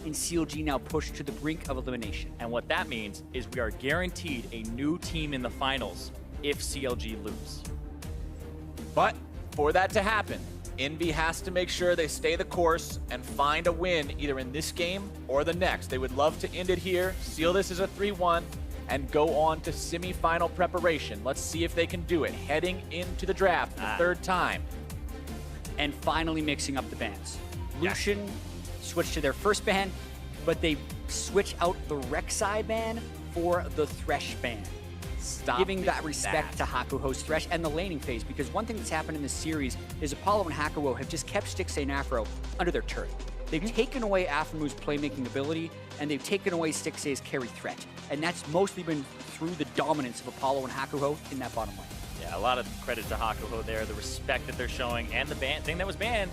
and CLG now pushed to the brink of elimination. And what that means is we are guaranteed a new team in the finals if CLG lose. But for that to happen, Envy has to make sure they stay the course and find a win either in this game or the next. They would love to end it here, seal this as a 3-1, and go on to semi-final preparation. Let's see if they can do it, heading into the draft the third time. And finally mixing up the bans. Lucian switched to their first ban, but they switch out the Rek'Sai ban for the Thresh ban. Stop giving that respect to Hakuho's Thresh and the laning phase, because one thing that's happened in this series is Apollo and Hakuho have just kept Stixxay and Afro under their turret. They've taken away Aphromu's playmaking ability, and they've taken away Stixxay's carry threat. And that's mostly been through the dominance of Apollo and Hakuho in that bottom lane. Yeah, a lot of credit to Hakuho there, the respect that they're showing, and the thing that was banned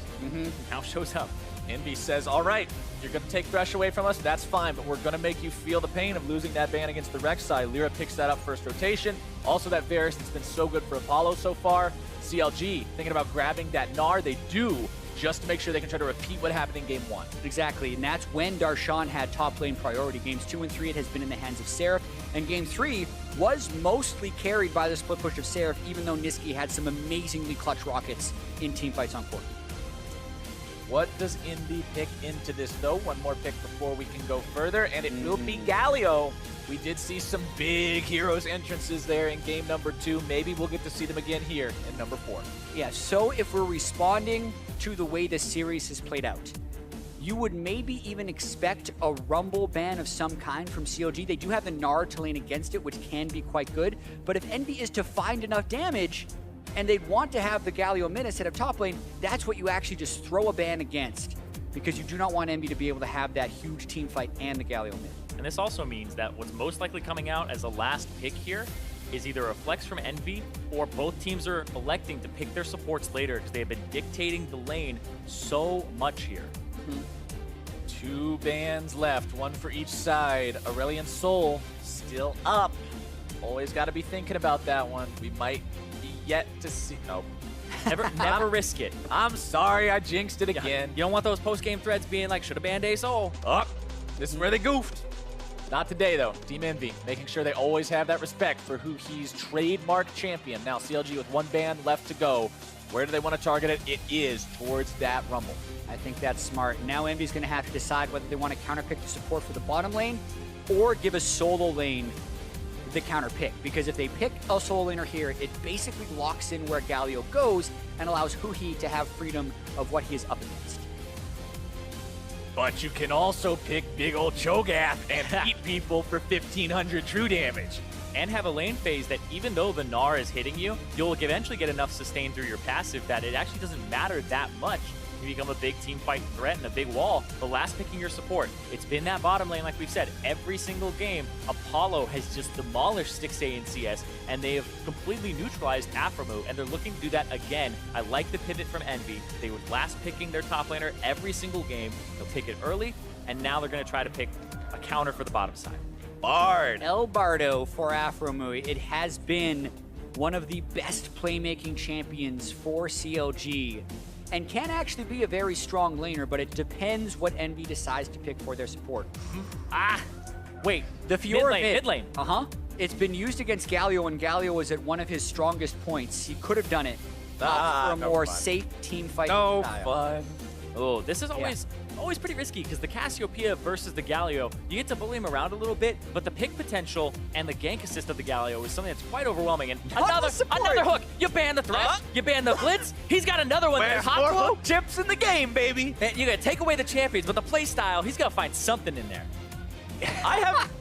now shows up. Envy says, all right, you're going to take Thresh away from us, that's fine, but we're going to make you feel the pain of losing that ban against the Rek'Sai. Lyra picks that up first rotation. Also that Varus that's been so good for Apollo so far. CLG thinking about grabbing that Gnar. They do, just to make sure they can try to repeat what happened in Game 1. Exactly, and that's when Darshan had top lane priority. Games 2 and 3, it has been in the hands of Seraph, and Game 3 was mostly carried by the split push of Seraph, even though Niski had some amazingly clutch rockets in teamfights on court. What does Envy pick into this, though? One more pick before we can go further, and it will be Galio. We did see some big heroes entrances there in game number 2. Maybe we'll get to see them again here in number 4. Yeah, so if we're responding to the way this series has played out, you would maybe even expect a Rumble ban of some kind from CLG. They do have the Gnar to lane against it, which can be quite good, but if Envy is to find enough damage, and they'd want to have the Galio mid instead of top lane, that's what you actually just throw a ban against, because you do not want Envy to be able to have that huge team fight and the Galio mid. And this also means that what's most likely coming out as a last pick here is either a flex from Envy, or both teams are electing to pick their supports later because they have been dictating the lane so much here. 2 bans left, one for each side. Aurelion Sol still up. Always got to be thinking about that one. We might be yet to see. Nope. Never risk it. I'm sorry, I jinxed it again. You don't want those post-game threads being like, should have banned Sol. Oh, this is where they goofed. Not today, though. Team Envy making sure they always have that respect for who he's trademark champion. Now, CLG with 1 ban left to go. Where do they want to target it? It is towards that Rumble. I think that's smart. Now Envy's going to have to decide whether they want to counterpick the support for the bottom lane or give a solo lane the counter pick. Because if they pick a solo laner here, it basically locks in where Galio goes and allows Huhi to have freedom of what he is up against. But you can also pick big old Cho'Gath and beat people for 1,500 true damage. And have a lane phase that even though the Gnar is hitting you, you'll eventually get enough sustain through your passive that it actually doesn't matter that much. You become a big team fight threat and a big wall. The last picking your support, it's been that bottom lane, like we've said, every single game. Apollo has just demolished Stixxay in CS, and they have completely neutralized Aphromu, and they're looking to do that again. I like the pivot from Envy. They were last picking their top laner every single game. They'll pick it early, and now they're going to try to pick a counter for the bottom side. Bard. El Bardo for Aphromu. It has been one of the best playmaking champions for CLG, and can actually be a very strong laner, but it depends what Envy decides to pick for their support. Wait, The Fiora mid lane. It's been used against Galio, and Galio was at one of his strongest points. He could have done it for a more safe team fight. No style. fun. Oh, this is always pretty risky because the Cassiopeia versus the Galio, you get to bully him around a little bit, but the pick potential and the gank assist of the Galio is something that's quite overwhelming. And another hook. You ban the Thresh, you ban the Blitz. He's got another one there. More hook chips in the game, baby. And you're gonna take away the champions, but the play style, he's gonna find something in there. I have.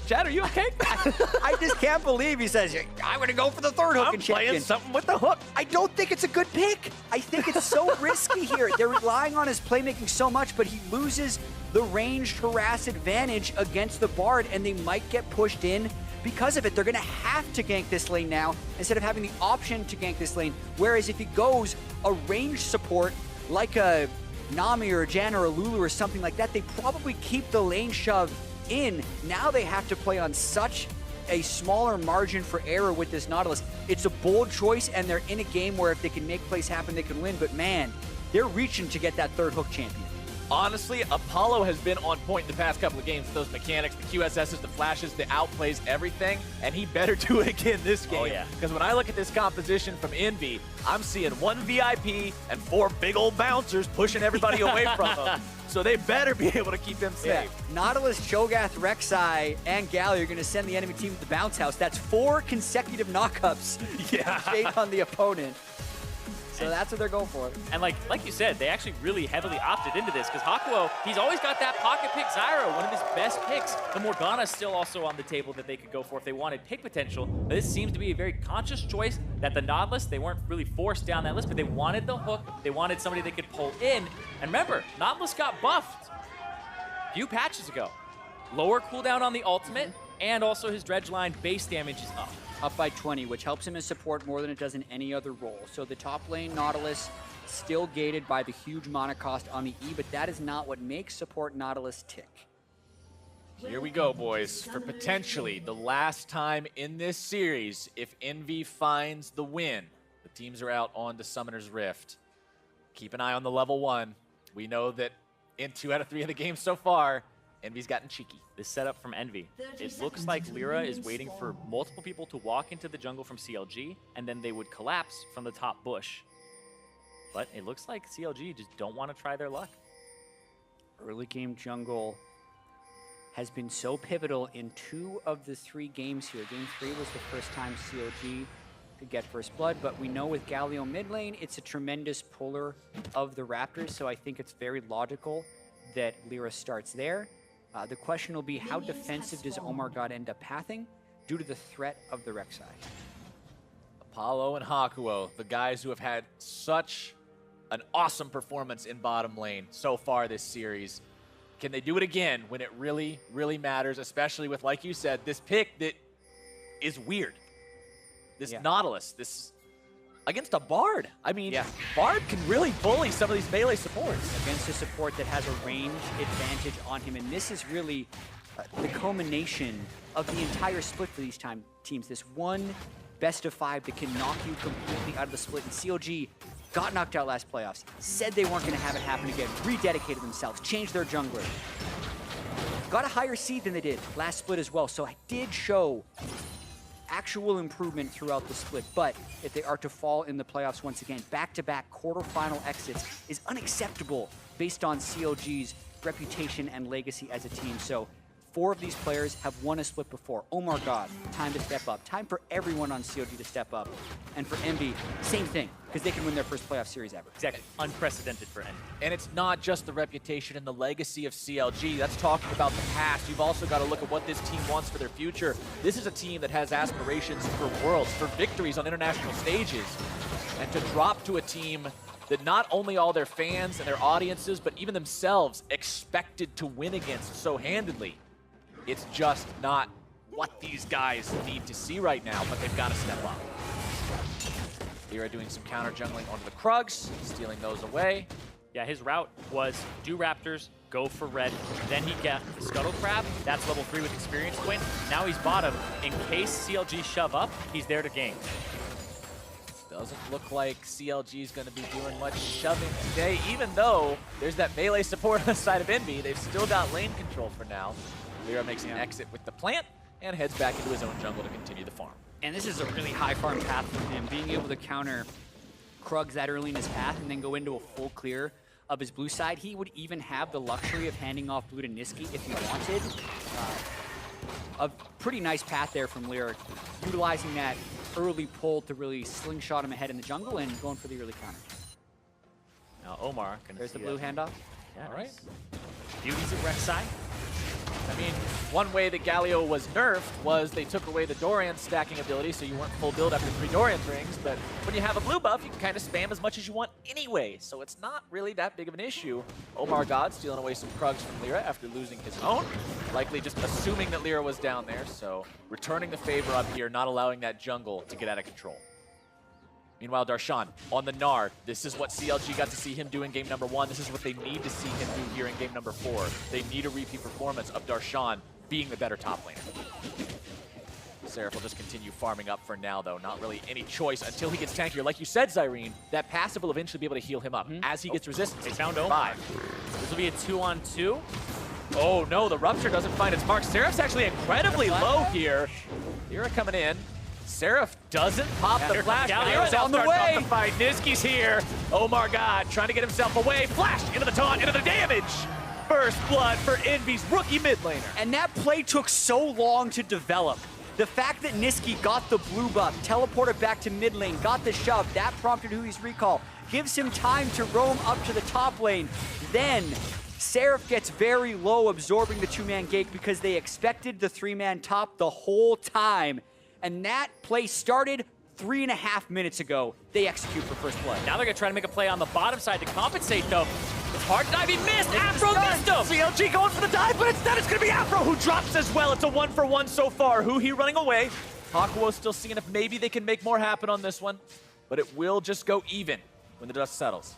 Chad, are you okay? I just can't believe he says, I'm going to go for the third hook I'm and champion. playing something with the hook. I don't think it's a good pick. I think it's so risky here. They're relying on his playmaking so much, but he loses the ranged harass advantage against the Bard, and they might get pushed in because of it. They're going to have to gank this lane now instead of having the option to gank this lane. Whereas if he goes a ranged support like a Nami or a Jan or a Lulu or something like that, they probably keep the lane shove in. Now they have to play on such a smaller margin for error with this Nautilus. It's a bold choice, and they're in a game where if they can make plays happen, they can win. But man, they're reaching to get that third hook champion. Honestly, Apollo has been on point in the past couple of games with those mechanics, the QSSs, the flashes, the outplays, everything, and he better do it again this game. Oh, yeah. Because when I look at this composition from Envy, I'm seeing 1 VIP and 4 big old bouncers pushing everybody away from him. So they better be able to keep him safe. Yeah. Nautilus, Cho'Gath, Rek'Sai, and Galio are going to send the enemy team to the bounce house. That's 4 consecutive knockups shade on the opponent. So that's what they're going for. And like you said, they actually really heavily opted into this because Hakuo, he's always got that pocket pick Zyro, one of his best picks. The Morgana's still also on the table that they could go for if they wanted pick potential. But this seems to be a very conscious choice that the Nautilus, they weren't really forced down that list, but they wanted the hook. They wanted somebody they could pull in. And remember, Nautilus got buffed a few patches ago. Lower cooldown on the ultimate, and also his dredge line base damage is up by 20, which helps him as support more than it does in any other role. So the top lane Nautilus still gated by the huge mana cost on the E, but that is not what makes support Nautilus tick. Here we go, boys, for potentially the last time in this series if Envy finds the win. The teams are out on to Summoner's Rift. Keep an eye on the level 1. We know that in 2 out of 3 of the games so far, Envy's gotten cheeky. This setup from Envy, it looks like Lyra is waiting for multiple people to walk into the jungle from CLG, and then they would collapse from the top bush. But it looks like CLG just don't want to try their luck. Early game jungle has been so pivotal in 2 of the 3 games here. Game 3 was the first time CLG could get first blood, but we know with Galio mid lane, it's a tremendous puller of the Raptors, so I think it's very logical that Lyra starts there. The question will be, how defensive does Omar God end up pathing due to the threat of the Rek'Sai? Apollo and Hakuo, the guys who have had such an awesome performance in bottom lane so far this series. Can they do it again when it really, really matters, especially with, like you said, this pick that is weird? This Nautilus, this against a Bard. I mean, Bard can really bully some of these melee supports. Against a support that has a range advantage on him, and this is really the culmination of the entire split for these teams. This one best of 5 that can knock you completely out of the split. And CLG got knocked out last playoffs, said they weren't going to have it happen again, rededicated themselves, changed their jungler. Got a higher seed than they did last split as well, so it did show actual improvement throughout the split, but if they are to fall in the playoffs once again, back-to-back quarterfinal exits is unacceptable based on CLG's reputation and legacy as a team. So 4 of these players have won a split before. Omar God, time to step up. Time for everyone on CLG to step up. And for Envy, same thing, because they can win their first playoff series ever. Exactly. Unprecedented for Envy. And it's not just the reputation and the legacy of CLG. That's talking about the past. You've also got to look at what this team wants for their future. This is a team that has aspirations for worlds, for victories on international stages. And to drop to a team that not only all their fans and their audiences, but even themselves expected to win against so handedly. It's just not what these guys need to see right now, but they've got to step up. Lyra doing some counter jungling onto the Krugs, stealing those away. Yeah, his route was do Raptors, go for red, then he got the Scuttle Crab. That's level 3 with experience point. Now he's bottom. In case CLG shove up, he's there to gank. Doesn't look like CLG is going to be doing much shoving today, even though there's that melee support on the side of Envy. They've still got lane control for now. Lyra makes an exit with the plant and heads back into his own jungle to continue the farm. And this is a really high farm path for him, being able to counter Krugs that early in his path and then go into a full clear of his blue side. He would even have the luxury of handing off blue to Niski if he wanted. A pretty nice path there from Lyra, utilizing that early pull to really slingshot him ahead in the jungle and going for the early counter. Now Omar, there's the blue handoff. Yeah, all right. Beauties of Rek'Sai. I mean, one way that Galio was nerfed was they took away the Doran stacking ability, so you weren't full build after 3 Doran rings, but when you have a blue buff, you can kind of spam as much as you want anyway, so it's not really that big of an issue. Omar God stealing away some Krugs from Lyra after losing his own, likely just assuming that Lyra was down there, so returning the favor up here, not allowing that jungle to get out of control. Meanwhile, Darshan on the Gnar. This is what CLG got to see him do in game number 1. This is what they need to see him do here in game number 4. They need a repeat performance of Darshan being the better top laner. Seraph will just continue farming up for now, though. Not really any choice until he gets tankier. Like you said, Zyrene, that passive will eventually be able to heal him up as he gets resistance. They found Omar. 5. This will be a 2-on-2. Oh no, the Rupture doesn't find its mark. Seraph's actually incredibly low here. Lyra coming in. Seraph doesn't pop the flash. Lyra's on the way. The fight. Niski's here. Oh my god, trying to get himself away. Flash into the taunt, into the damage. First blood for EnVy's rookie mid laner. And that play took so long to develop. The fact that Niski got the blue buff, teleported back to mid lane, got the shove, that prompted Hui's recall, gives him time to roam up to the top lane. Then Seraph gets very low, absorbing the 2-man gate because they expected the 3-man top the whole time. And that play started 3.5 minutes ago. They execute for first blood. Now they're going to try to make a play on the bottom side to compensate, though. It's hard to dive. He missed. Afro missed him. CLG going for the dive, but instead it's going to be Afro who drops as well. It's a 1-for-1 so far. Huhi running away. Hakuo still seeing if maybe they can make more happen on this one, but it will just go even when the dust settles.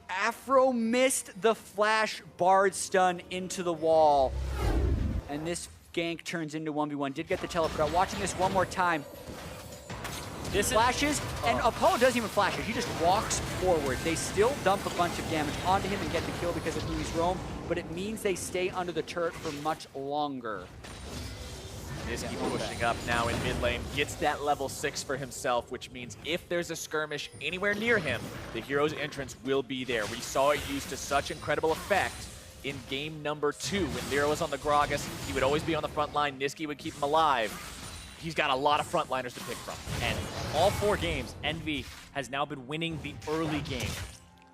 Afro missed the flash Bard stun into the wall. And this gank turns into 1v1. Did get the teleport out. Watching this one more time. This flashes, and Apollo doesn't even flash it. He just walks forward. They still dump a bunch of damage onto him and get the kill because of Hui's roam, but it means they stay under the turret for much longer. Niski pushing up now in mid lane, gets that level 6 for himself, which means if there's a skirmish anywhere near him, the hero's entrance will be there. We saw it used to such incredible effect in game number 2. When Lyra was on the Gragas, he would always be on the front line. Niski would keep him alive. He's got a lot of frontliners to pick from. And all 4 games, EnVy has now been winning the early game.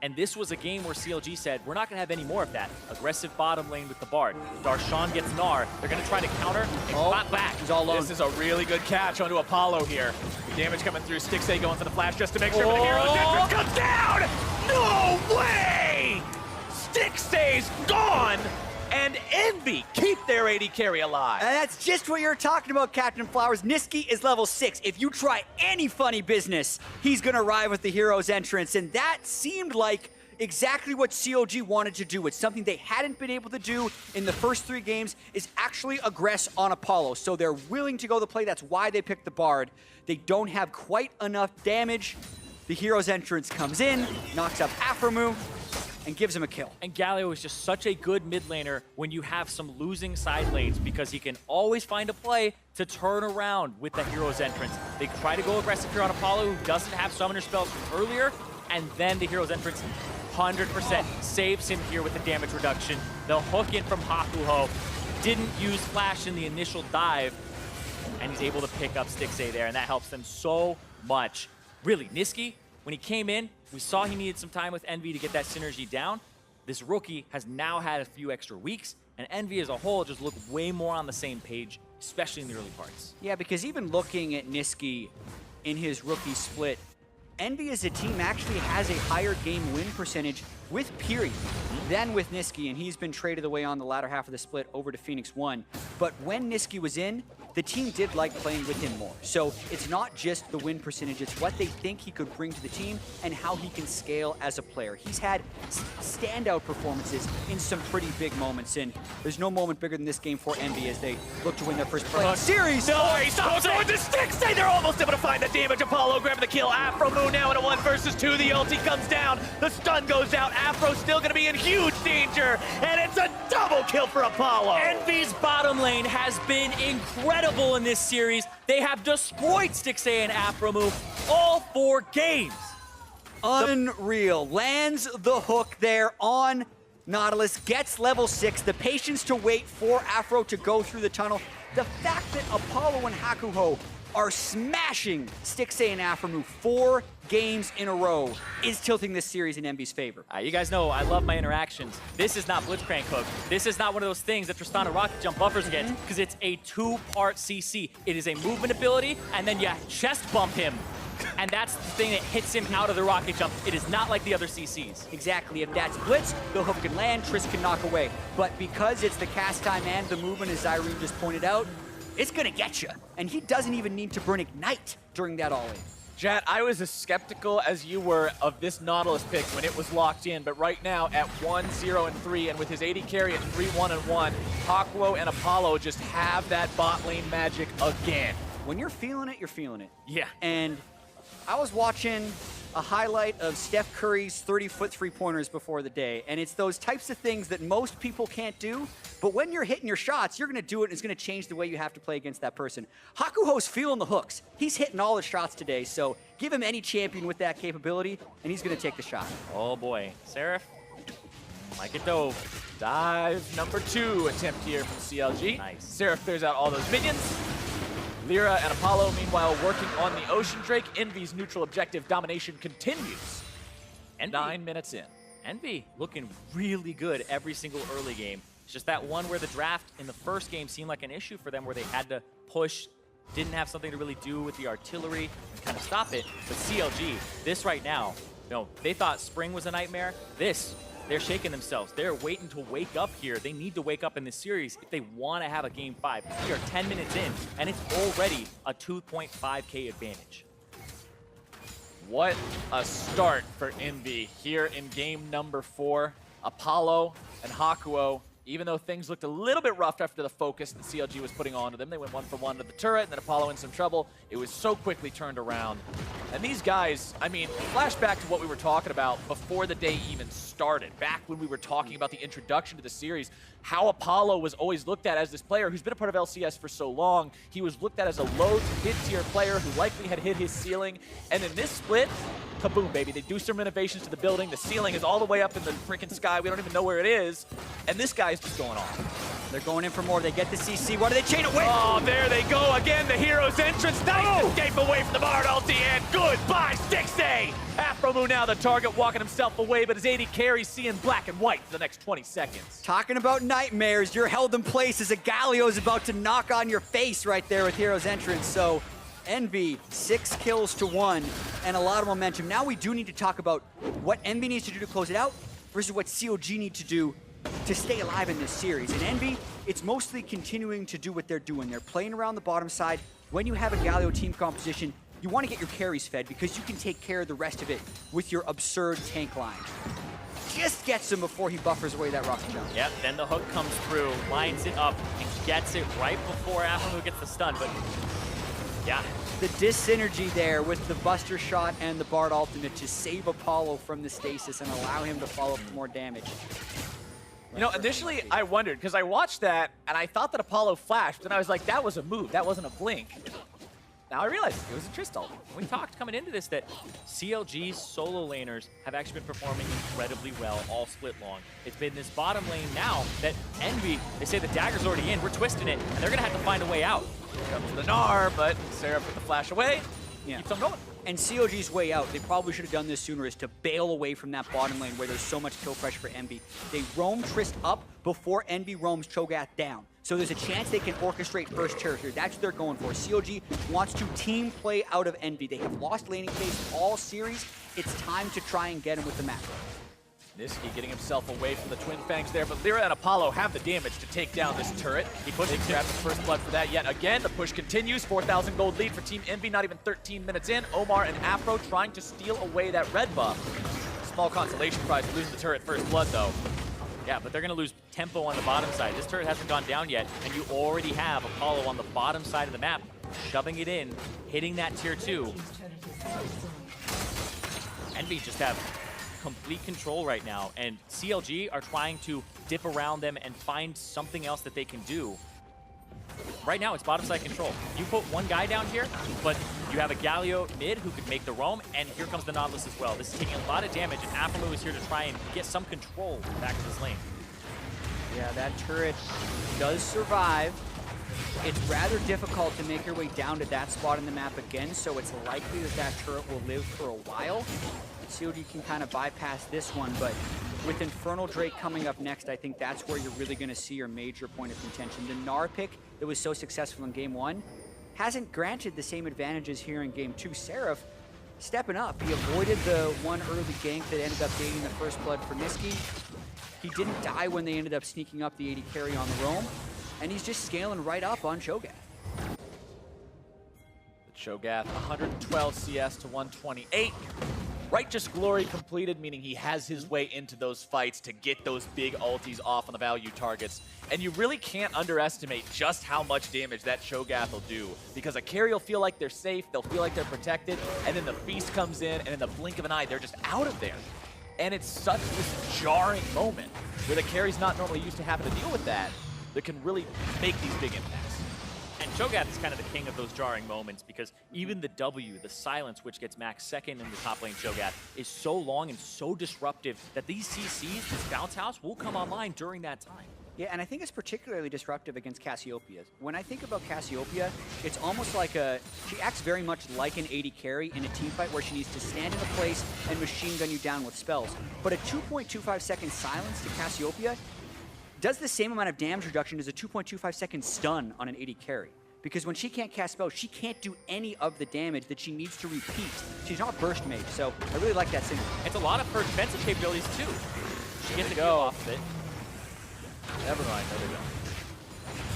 And this was a game where CLG said, we're not going to have any more of that. Aggressive bottom lane with the Bard. Darshan gets Gnar. They're going to try to counter and clap back. He's all alone. This is a really good catch onto Apollo here. The damage coming through. Stixxay going for the flash just to make sure the hero's entrance comes down! No way! Stixxay's gone! And EnVy keep their AD carry alive. And that's just what you're talking about, Captain Flowers. Niski is level 6. If you try any funny business, he's going to arrive with the hero's entrance. And that seemed like exactly what CLG wanted to do. It's something they hadn't been able to do in the first 3 games, is actually aggress on Apollo. So they're willing to go the play. That's why they picked the Bard. They don't have quite enough damage. The hero's entrance comes in, knocks up Aframu, and gives him a kill. And Galio is just such a good mid laner when you have some losing side lanes because he can always find a play to turn around with the hero's entrance. They try to go aggressive here on Apollo, who doesn't have summoner spells from earlier, and then the hero's entrance 100% saves him here with the damage reduction. The hook in from Hakuho didn't use flash in the initial dive, and he's able to pick up Stixxay there, and that helps them so much. Really, Niski, when he came in, we saw he needed some time with EnVy to get that synergy down. This rookie has now had a few extra weeks, and EnVy as a whole just looked way more on the same page, especially in the early parts. Yeah, because even looking at Niski in his rookie split, EnVy as a team actually has a higher game win percentage with Piri than with Niski, and he's been traded away on the latter half of the split over to Phoenix 1. But when Niski was in, the team did like playing with him more. So it's not just the win percentage, it's what they think he could bring to the team and how he can scale as a player. He's had standout performances in some pretty big moments, and there's no moment bigger than this game for EnVy as they look to win their first play series. Nice! With the Stixxay, they're almost able to find the damage. Apollo grabbing the kill. Afro Moon now in a 1 versus 2. The ulti comes down. The stun goes out. Afro's still going to be in huge danger, and it's a double kill for Apollo. EnVy's bottom lane has been incredible in this series. They have destroyed Stixxay and Aframu all 4 games. Unreal. Lands the hook there on Nautilus, gets level 6, the patience to wait for Afro to go through the tunnel. The fact that Apollo and Hakuho are smashing Stixxay and Aframu 4 games in a row is tilting this series in EnVy's favor. You guys know I love my interactions. This is not Blitzcrank hook. This is not one of those things that Tristana Rocket Jump buffers against, because it's a 2-part CC. It is a movement ability, and then you chest bump him. And that's the thing that hits him out of the rocket jump. It is not like the other CCs. Exactly. If that's Blitz, the hook can land, Triss can knock away. But because it's the cast time and the movement, as Zyrene just pointed out, it's gonna get you. And he doesn't even need to burn Ignite during that all-in. Jat, I was as skeptical as you were of this Nautilus pick when it was locked in, but right now at 1-0-3, and with his AD carry at 3-1-1, Hakuo and Apollo just have that bot lane magic again. when you're feeling it, you're feeling it. Yeah. And I was watching a highlight of Steph Curry's 30-foot three-pointers before the day, and it's those types of things that most people can't do, but when you're hitting your shots, you're going to do it, and it's going to change the way you have to play against that person. Hakuho's feeling the hooks. He's hitting all his shots today, so give him any champion with that capability, and he's going to take the shot. Oh boy, Seraph, like it dove. Dive number 2 attempt here from CLG. Nice. Seraph clears out all those minions. Lyra and Apollo, meanwhile, working on the Ocean Drake. EnVy's neutral objective domination continues. EnVy. 9 minutes in. EnVy looking really good every single early game. It's just that one where the draft in the first game seemed like an issue for them, where they had to push, didn't have something to really do with the artillery and kind of stop it. But CLG, this right now, you know, they thought spring was a nightmare. This, they're shaking themselves. They're waiting to wake up here. They need to wake up in this series if they want to have a game 5. We are 10 minutes in, and it's already a 2.5K advantage. What a start for EnVy here in game number 4. Apollo and Hakuho, even though things looked a little bit rough after the focus that CLG was putting onto them, they went 1-for-1 to the turret, and then Apollo in some trouble. It was so quickly turned around. And these guys, I mean, flashback to what we were talking about before the day even started, back when we were talking about the introduction to the series, how Apollo was always looked at as this player who's been a part of LCS for so long. He was looked at as a low to mid-tier player who likely had hit his ceiling. And in this split, kaboom, baby. They do some renovations to the building. The ceiling is all the way up in the freaking sky. We don't even know where it is. And this guy's just going off. They're going in for more. They get the CC. What do they chain away? Oh, there they go again. The hero's entrance. Nice escape away from the Bard ulti. And goodbye, Stixay. Afromu now the target, walking himself away, but his AD carries seeing black and white for the next 20 seconds. Talking about nightmares, you're held in place as a Galio's about to knock on your face right there with hero's entrance. So EnVy, 6 kills to 1, and a lot of momentum. Now we do need to talk about what EnVy needs to do to close it out versus what CLG need to do to stay alive in this series. And EnVy, it's mostly continuing to do what they're doing. They're playing around the bottom side. When you have a Galio team composition, you want to get your carries fed because you can take care of the rest of it with your absurd tank line. Just gets him before he buffers away that rocket jump. Yep, then the hook comes through, lines it up, and gets it right before Afromu gets the stun, but yeah. The dis-synergy there with the Buster Shot and the Bard ultimate to save Apollo from the stasis and allow him to follow up for more damage. You know, initially I wondered, because I watched that and I thought that Apollo flashed, and I was like, that was a move, that wasn't a blink. Now I realized it was a Trist ult. We talked coming into this that CLG's solo laners have actually been performing incredibly well all split long. It's been this bottom lane now that EnVy, they say the dagger's already in, we're twisting it, and they're going to have to find a way out. Here comes the Gnar, but Seraph with the flash away. Yeah. Keeps on going. And CLG's way out, they probably should have done this sooner, is to bail away from that bottom lane where there's so much kill pressure for EnVy. They roam Trist up before EnVy roams Cho'Gath down. So there's a chance they can orchestrate first turret here. That's what they're going for. CLG wants to team play out of EnVy. They have lost laning phase all series. It's time to try and get him with the macro. Niski getting himself away from the Twin Fangs there, but Lyra and Apollo have the damage to take down this turret. He pushes, grabs the first blood for that yet again. The push continues. 4,000 gold lead for Team EnVy, not even 13 minutes in. Omar and Afro trying to steal away that red buff. Small consolation prize for losing the turret first blood, though. Yeah, but they're going to lose tempo on the bottom side. This turret hasn't gone down yet, and you already have Apollo on the bottom side of the map, shoving it in, hitting that tier 2. EnVy just have complete control right now, and CLG are trying to dip around them and find something else that they can do. Right now, it's bottom side control. You put one guy down here, but you have a Galio mid who could make the roam, and here comes the Nautilus as well. This is taking a lot of damage, and Afromu is here to try and get some control back to this lane. Yeah, that turret does survive. It's rather difficult to make your way down to that spot in the map again, so it's likely that that turret will live for a while. CLG can kind of bypass this one, but with Infernal Drake coming up next, I think that's where you're really going to see your major point of contention. The Gnar pick that was so successful in Game 1 hasn't granted the same advantages here in Game 2. Seraph stepping up. He avoided the one early gank that ended up gaining the first blood for Niski. He didn't die when they ended up sneaking up the AD carry on the roam, and he's just scaling right up on Cho'Gath. The Cho'Gath, 112 CS to 128. Righteous Glory completed, meaning he has his way into those fights to get those big ultis off on the value targets. And you really can't underestimate just how much damage that Cho'Gath will do, because a carry will feel like they're safe, they'll feel like they're protected, and then the Feast comes in, and in the blink of an eye, they're just out of there. And it's such this jarring moment where the carry's not normally used to having to deal with that can really make these big impacts. And Cho'Gath is kind of the king of those jarring moments, because even the W, the silence, which gets max second in the top lane Cho'Gath, is so long and so disruptive that these CCs, this bounce house, will come online during that time. Yeah, and I think it's particularly disruptive against Cassiopeia. When I think about Cassiopeia, it's almost like she acts very much like an AD carry in a team fight where she needs to stand in a place and machine gun you down with spells. But a 2.25 second silence to Cassiopeia does the same amount of damage reduction as a 2.25 second stun on an AD carry. Because when she can't cast spells, she can't do any of the damage that she needs to repeat. She's not a burst mage, so I really like that synergy. It's a lot of her defensive capabilities too. She gets to go off of it. Never mind, no they don't.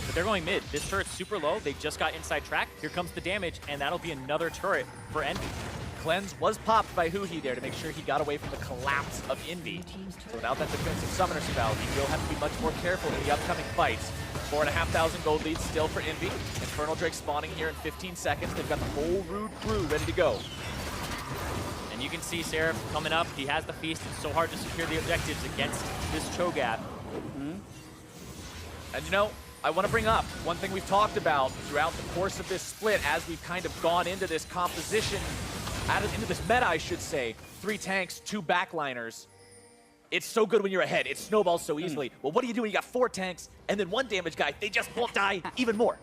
But they're going mid. This turret's super low. They just got inside track. Here comes the damage, and that'll be another turret for Envy. Cleanse was popped by Huhi there to make sure he got away from the collapse of Envy. So without that defensive summoner spell, he will have to be much more careful in the upcoming fights. 4,500 gold lead still for Envy. Infernal Drake spawning here in 15 seconds. They've got the whole Rude crew ready to go. And you can see Seraph coming up. He has the Feast. It's so hard to secure the objectives against this Cho'Gath. And you know, I want to bring up one thing we've talked about throughout the course of this split as we've kind of gone into this composition, into this meta, I should say. 3 tanks, 2 backliners. It's so good when you're ahead. It snowballs so easily. Well, what do you do when you got 4 tanks and then 1 damage guy? They just won't die even more.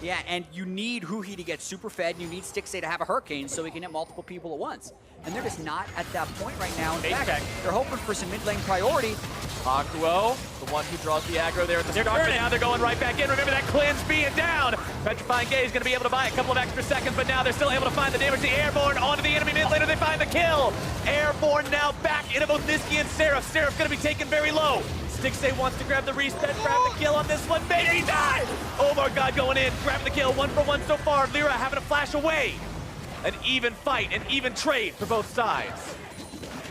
Yeah, and you need Huhi to get super fed, and you need Stixxay to have a Hurricane so he can hit multiple people at once. And they're just not at that point right now. In fact, they're hoping for some mid lane priority. Hakuo, the one who draws the aggro there at the start, but now they're going right back in. Remember that cleanse being down. Petrifying Gaze is going to be able to buy a couple of extra seconds, but now they're still able to find the damage. The Airborne onto the enemy mid laner. They find the kill. Airborne now back into both Niski and Seraph. Seraph going to be taken very low. Stixxay wants to grab the reset, grab the kill on this one. Maybe he died! Oh my god, going in, grabbing the kill. 1 for 1 so far. Lyra having to flash away. An even fight, an even trade for both sides.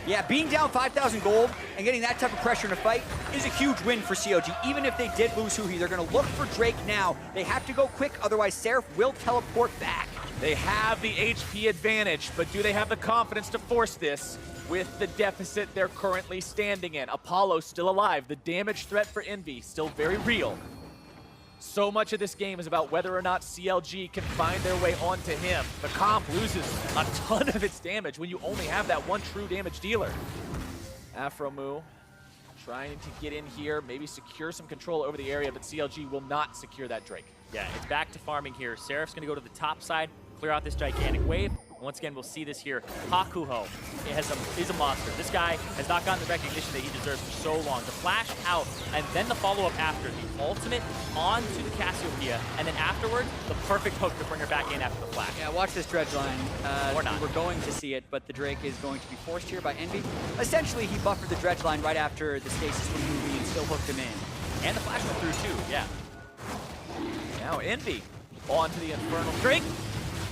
Yeah, being down 5,000 gold and getting that type of pressure in a fight is a huge win for CLG. Even if they did lose Huhi, they're going to look for Drake now. They have to go quick, otherwise Seraph will teleport back. They have the HP advantage, but do they have the confidence to force this with the deficit they're currently standing in? Apollo still alive. The damage threat for Envy still very real. So much of this game is about whether or not CLG can find their way onto him. The comp loses a ton of its damage when you only have that one true damage dealer. Afromu trying to get in here, maybe secure some control over the area, but CLG will not secure that Drake. Yeah, it's back to farming here. Seraph's going to go to the top side, clear out this gigantic wave. Once again, we'll see this here. Hakuho is a monster. This guy has not gotten the recognition that he deserves for so long. The flash out, and then the follow-up after. The ultimate onto the Cassiopeia, and then afterwards, the perfect hook to bring her back in after the flash. Yeah, watch this dredge line. Or not. We're going to see it, but the Drake is going to be forced here by Envy. Essentially, he buffered the dredge line right after the stasis from Huhi and still hooked him in. And the flash went through too, yeah. Now Envy onto the Infernal Drake.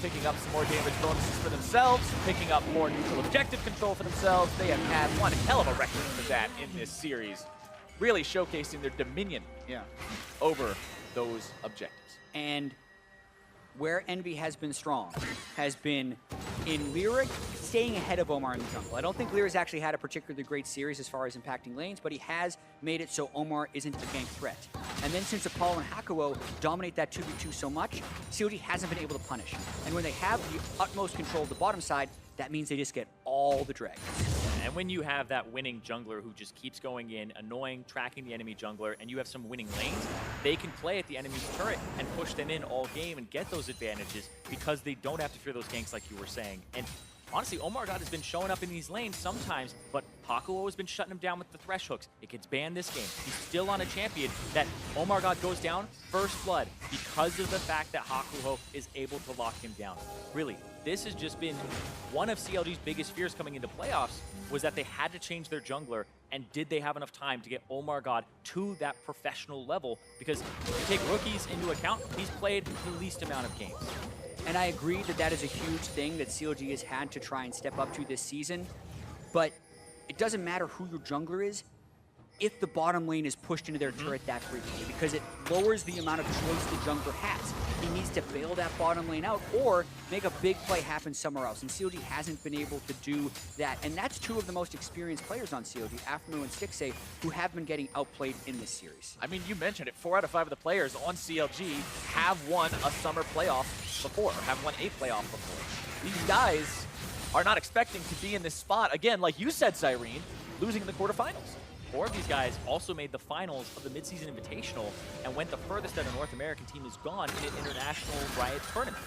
Picking up some more damage bonuses for themselves, picking up more neutral objective control for themselves. They have had one hell of a record for that in this series, really showcasing their dominion over those objectives. And where Envy has been strong has been in Lyra staying ahead of Omar in the jungle. I don't think Lyra's actually had a particularly great series as far as impacting lanes, but he has made it so Omar isn't a gank threat. And then since Apollo and Hakuo dominate that 2v2 so much, CLG hasn't been able to punish. And when they have the utmost control of the bottom side, that means they just get all the dragons. And when you have that winning jungler who just keeps going in, annoying, tracking the enemy jungler, and you have some winning lanes, they can play at the enemy's turret and push them in all game and get those advantages because they don't have to fear those ganks like you were saying. And honestly, Omar God has been showing up in these lanes sometimes, but Hakuo has been shutting him down with the thresh hooks. It gets banned this game. He's still on a champion that Omar God goes down first blood because of the fact that Hakuo is able to lock him down. Really, this has just been one of CLG's biggest fears coming into playoffs, was that they had to change their jungler, and did they have enough time to get Omar God to that professional level? Because if you take rookies into account, he's played the least amount of games. And I agree that that is a huge thing that CLG has had to try and step up to this season. but it doesn't matter who your jungler is if the bottom lane is pushed into their turret that frequently, because it lowers the amount of choice the jungler has. He needs to bail that bottom lane out or make a big play happen somewhere else, and CLG hasn't been able to do that. And that's two of the most experienced players on CLG, Aphromoo and Stixxay, who have been getting outplayed in this series. I mean, you mentioned it, 4 out of 5 of the players on CLG have won a summer playoff before, or have won a playoff before. These guys are not expecting to be in this spot, again, like you said, Cyrene, losing in the quarterfinals. 4 of these guys also made the finals of the midseason invitational and went the furthest that a North American team has gone in an international Riot tournament.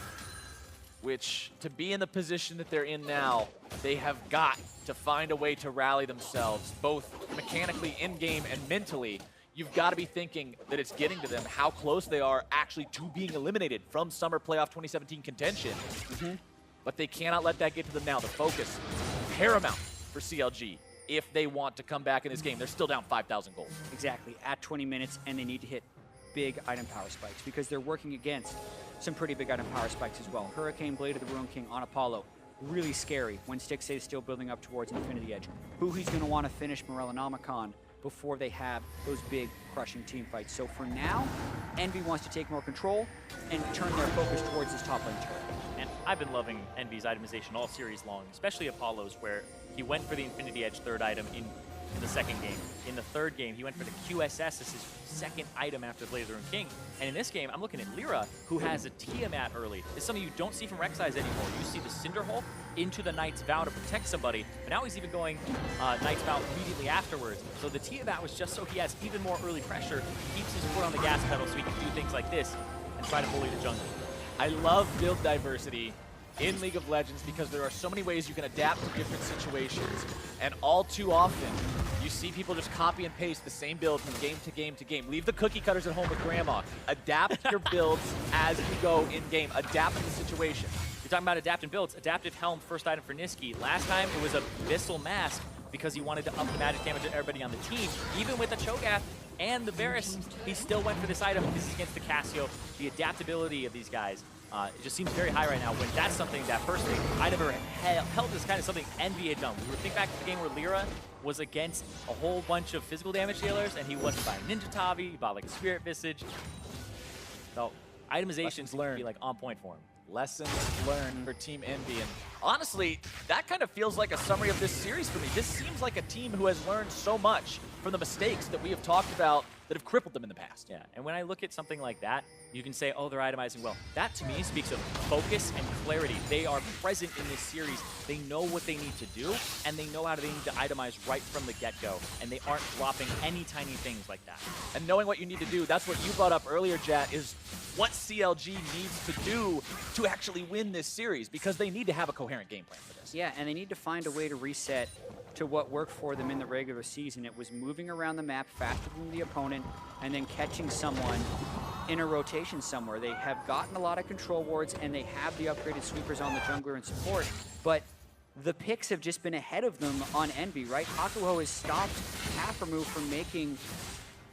Which, to be in the position that they're in now, they have got to find a way to rally themselves, both mechanically in-game and mentally. You've got to be thinking that it's getting to them, how close they are actually to being eliminated from Summer Playoff 2017 contention. But they cannot let that get to them now. The focus, paramount for CLG. If they want to come back in this game, they're still down 5,000 gold. Exactly, at 20 minutes, and they need to hit big item power spikes because they're working against some pretty big item power spikes as well. Hurricane Blade of the Ruin King on Apollo, really scary when Stixxay is still building up towards Infinity Edge. Who he's going to want to finish Morellonomicon before they have those big crushing team fights. So for now, EnVy wants to take more control and turn their focus towards this top lane turret. And I've been loving EnVy's itemization all series long, especially Apollo's, where he went for the Infinity Edge third item in the second game. In the third game, he went for the QSS as his second item after Blade of the Ruin King. And in this game, I'm looking at Lyra, who has a Tiamat early. It's something you don't see from Rek'Sai's anymore. You see the Cinderhulk into the Knight's Vow to protect somebody, but now he's even going Knight's Vow immediately afterwards. So the Tiamat was just so he has even more early pressure, keeps his foot on the gas pedal so he can do things like this and try to bully the jungle. I love build diversity in League of Legends because there are so many ways you can adapt to different situations, and all too often you see people just copy and paste the same build from game to game to game. Leave the cookie cutters at home with grandma. Adapt your builds as you go in game. Adapt to the situation. You're talking about adaptive builds. Adaptive Helm, first item for Niski. Last time it was a Abyssal Mask because he wanted to up the magic damage of everybody on the team. Even with the Cho'Gath and the Varus, he still went for this item. This is against the Cassio. The adaptability of these guys, it just seems very high right now when that's something that personally I never held as kind of something EnVy had done. We were think back to the game where Lyra was against a whole bunch of physical damage dealers and he wasn't buying Ninja Tavi, he bought like a Spirit Visage. So itemization seems to be like on point for him. Lessons learned for Team EnVy, and honestly, that kind of feels like a summary of this series for me. This seems like a team who has learned so much from the mistakes that we have talked about that have crippled them in the past. Yeah, and when I look at something like that, you can say, oh, they're itemizing well. That, to me, speaks of focus and clarity. They are present in this series. They know what they need to do, and they know how they need to itemize right from the get-go, and they aren't dropping any tiny things like that. And knowing what you need to do, that's what you brought up earlier, Jat, is what CLG needs to do to actually win this series, because they need to have a coherent game plan for this. Yeah, and they need to find a way to reset to what worked for them in the regular season. It was moving around the map faster than the opponent and then catching someone in a rotation somewhere. They have gotten a lot of control wards and they have the upgraded sweepers on the jungler and support, but the picks have just been ahead of them on EnVy, right? Hakuho has stopped Aphromoo from making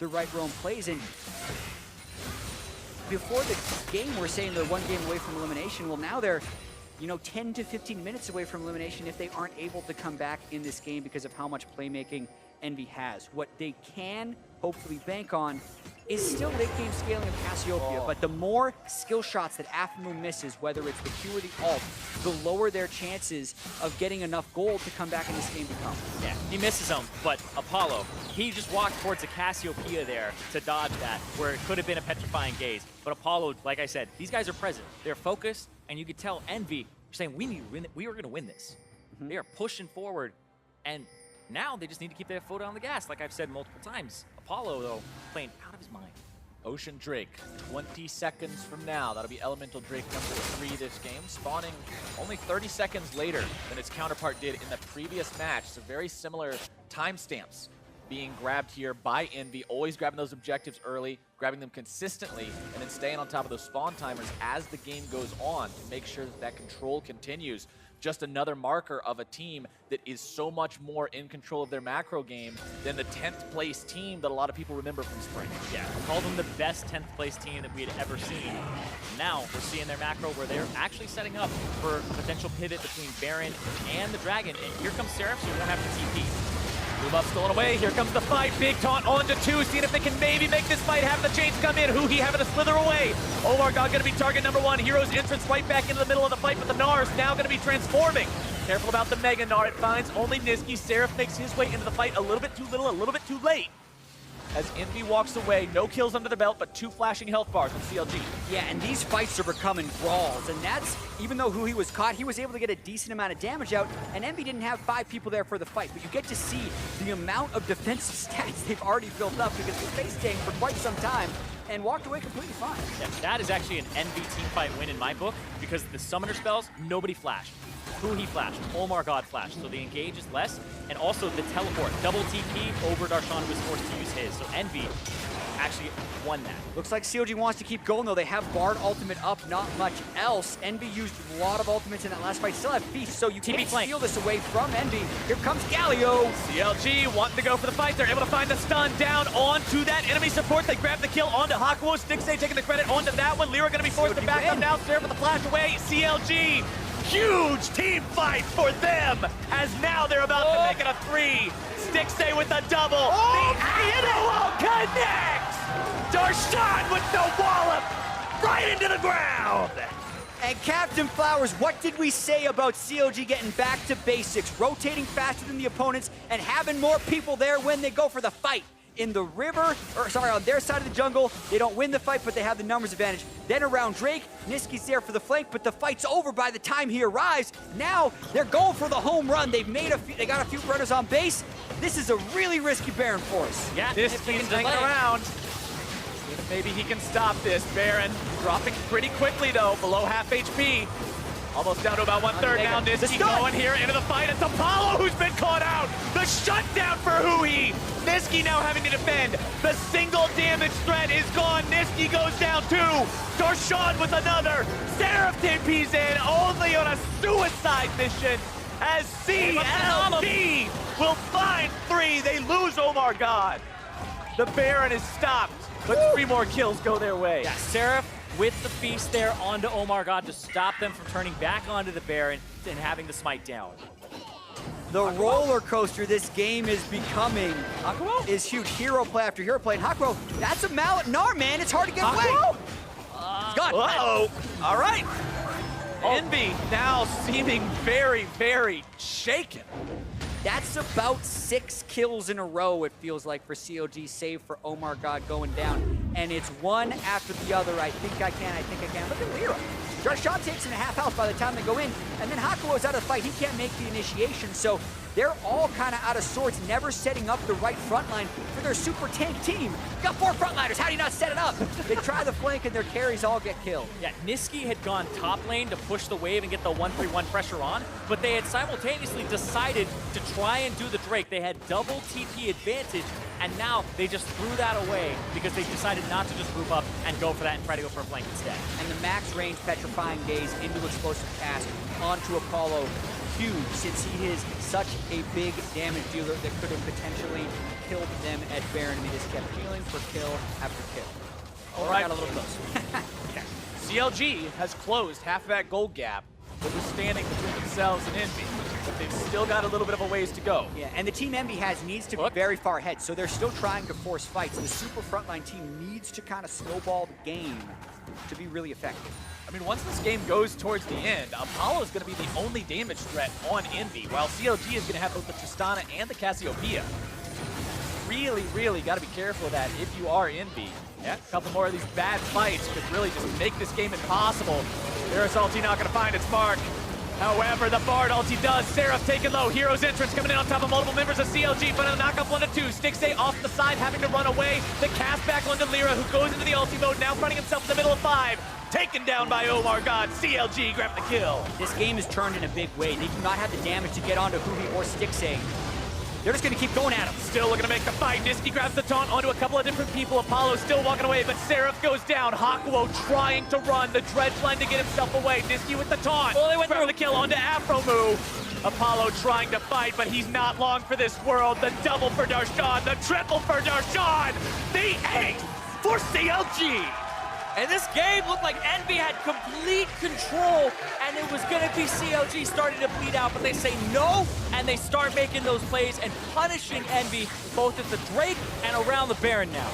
the right roam plays, and before the game we're saying they're one game away from elimination. Well, now they're 10 to 15 minutes away from elimination if they aren't able to come back in this game because of how much playmaking EnVy has. What they can hopefully bank on is still late game scaling of Cassiopeia, but the more skill shots that Aphromoo misses, whether it's the Q or the ult, the lower their chances of getting enough gold to come back in this game become. Yeah, he misses them, but Apollo, he just walked towards the Cassiopeia there to dodge that, where it could have been a petrifying gaze. But Apollo, like I said, these guys are present. They're focused, and you could tell EnVy are saying, we are going to win this. They are pushing forward, and now they just need to keep their foot on the gas, like I've said multiple times. Apollo, though, playing out of his mind. Ocean Drake, 20 seconds from now. That'll be Elemental Drake number 3 this game, spawning only 30 seconds later than its counterpart did in the previous match. So very similar timestamps being grabbed here by EnVy, always grabbing those objectives early, grabbing them consistently, and then staying on top of those spawn timers as the game goes on to make sure that that control continues. just another marker of a team that is so much more in control of their macro game than the 10th place team that a lot of people remember from spring. Yeah, we called them the best 10th place team that we had ever seen. Now we're seeing their macro where they're actually setting up for a potential pivot between Baron and the Dragon. And here comes Seraph, so you won't have to TP. Move up, stolen away. Here comes the fight. Big taunt onto 2. Seeing if they can maybe make this fight. Having the chains come in. Huhi having to slither away. Oh my god, going to be target number 1. Hero's entrance right back into the middle of the fight, but the Gnar is now going to be transforming. Careful about the Mega Gnar. It finds only Niski. Seraph makes his way into the fight a little bit too little, a little bit too late. As EnVy walks away, no kills under the belt, but 2 flashing health bars from CLG. Yeah, and these fights are becoming brawls, and that's, even though Huhi was caught, he was able to get a decent amount of damage out, and EnVy didn't have 5 people there for the fight, but you get to see the amount of defensive stats they've already built up because they face tanked for quite some time and walked away completely fine. Yeah, that is actually an EnVy team fight win in my book because the summoner spells, nobody flashed. Huhi flashed, Omar God flashed, so the engage is less, and also the teleport, double TP over Darshan was forced to use his, so EnVy actually won that. Looks like CLG wants to keep going though. They have Bard ultimate up, not much else. EnVy used a lot of ultimates in that last fight. Still have Feast, so you can't steal this away from EnVy. Here comes Galio. CLG wanting to go for the fight. They're able to find the stun down onto that enemy support. They grab the kill onto Hakuo. Stixay taking the credit onto that one. Lyra going to be forced to back up now. Seraph with the flash away. CLG. Huge team fight for them, as now they're about to make it a 3. Stixay with a double. The Idolo connects! Darshan with the wallop right into the ground! And Captain Flowers, what did we say about CLG getting back to basics, rotating faster than the opponents, and having more people there when they go for the fight? In the river, or sorry, on their side of the jungle, they don't win the fight, but they have the numbers advantage. Then around Drake, Niski's there for the flank, but the fight's over by the time he arrives. Now they're going for the home run. They've made they got a few runners on base. This is a really risky Baron for us. Yeah, Niski's hanging around. See if maybe he can stop this. Baron dropping pretty quickly though, below half HP. Almost down to about 1/3 now. Niski going here into the fight. It's Apollo who's been caught out. The shutdown for Huhi. Niski now having to defend. The single damage threat is gone. Niski goes down 2. Darshan with another. Seraph TP's in only on a suicide mission as CLG will find 3. They lose Omar God. The Baron is stopped, but 3 more kills go their way. Yeah, Seraph with the Feast there onto Omar God to stop them from turning back onto the Baron and having the smite down. The roller coaster this game is becoming is huge. Hero play after hero play. And Hakuo, that's a mallet Gnar, man. It's hard to get away. It's gone. Uh-oh. All right. EnVy now seeming very, very shaken. That's about 6 kills in a row, it feels like, for CLG, save for Omar God going down. And it's one after the other. I think I can. Look at Lyra. Darshan takes him to half health by the time they go in. And then Hakuo's out of the fight. He can't make the initiation. So they're all kind of out of sorts, never setting up the right front line for their super tank team. You got 4 frontliners. How do you not set it up? They try the flank and their carries all get killed. Yeah, Niski had gone top lane to push the wave and get the 1-3-1 pressure on, but they had simultaneously decided to try and do the Drake. They had double TP advantage, and now they just threw that away because they decided not to just group up and go for that and try to go for a flank instead. And the max range Petrifying Gaze into explosive cast onto Apollo, huge, since he is such a big damage dealer that could have potentially killed them at Baron. And they just kept healing for kill after kill. All right. Got a little close. CLG has closed half of that gold gap with the standing between themselves and EnVy, but they've still got a little bit of a ways to go. Yeah, and the team EnVy needs to be very far ahead, so they're still trying to force fights. The super frontline team needs to kind of snowball the game to be really effective. I mean, once this game goes towards the end, Apollo is going to be the only damage threat on EnVy, while CLG is going to have both the Tristana and the Cassiopeia. Really, really got to be careful of that if you are EnVy. Yeah, a couple more of these bad fights could really just make this game impossible. There's ulti not going to find its mark. However, the Bard ulti does. Seraph taken low. Hero's entrance coming in on top of multiple members of CLG, but a knock-up 1-2. Stixay off the side, having to run away. The cast back onto Lyra, who goes into the ulti mode, now finding himself in the middle of 5. Taken down by Omar God. CLG grab the kill. This game is turned in a big way. They do not have the damage to get onto Huhi or Stixay. They're just going to keep going at him. Still looking to make the fight. Nisqy grabs the taunt onto a couple of different people. Apollo still walking away, but Seraph goes down. Hakuo trying to run the dredge line to get himself away. Nisqy with the taunt. Oh, they went Grab through the kill onto Afro move. Apollo trying to fight, but he's not long for this world. The double for Darshan, the triple for Darshan. The 8 for CLG. And this game looked like EnVy had complete control, and it was going to be CLG starting to bleed out, but they say no, and they start making those plays and punishing EnVy both at the Drake and around the Baron now.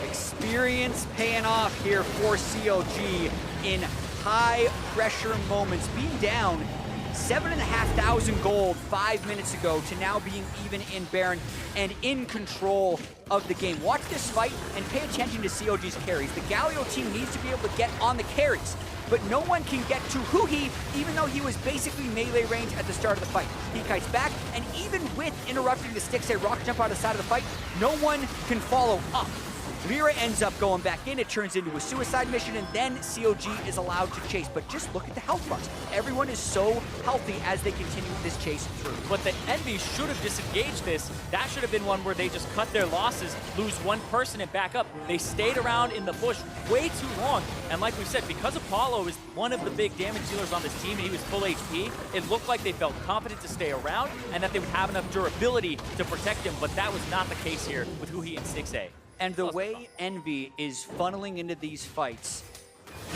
Experience paying off here for CLG in high-pressure moments. Being down 7,500 gold 5 minutes ago to now being even in Baron and in control of the game. Watch this fight and pay attention to CLG's carries. The Galio team needs to be able to get on the carries, but no one can get to Huhi, even though he was basically melee range at the start of the fight. He kites back, and even with interrupting the Stixxay rocket jump out of the side of the fight, no one can follow up. Lyra ends up going back in, it turns into a suicide mission, and then CLG is allowed to chase. But just look at the health bars. Everyone is so healthy as they continue this chase through. But the EnVy should have disengaged this. That should have been one where they just cut their losses, lose one person and back up. They stayed around in the bush way too long. And like we said, because Apollo is one of the big damage dealers on this team and he was full HP, it looked like they felt confident to stay around and that they would have enough durability to protect him. But that was not the case here with Huhi and Stixxay. And the way EnVy is funneling into these fights,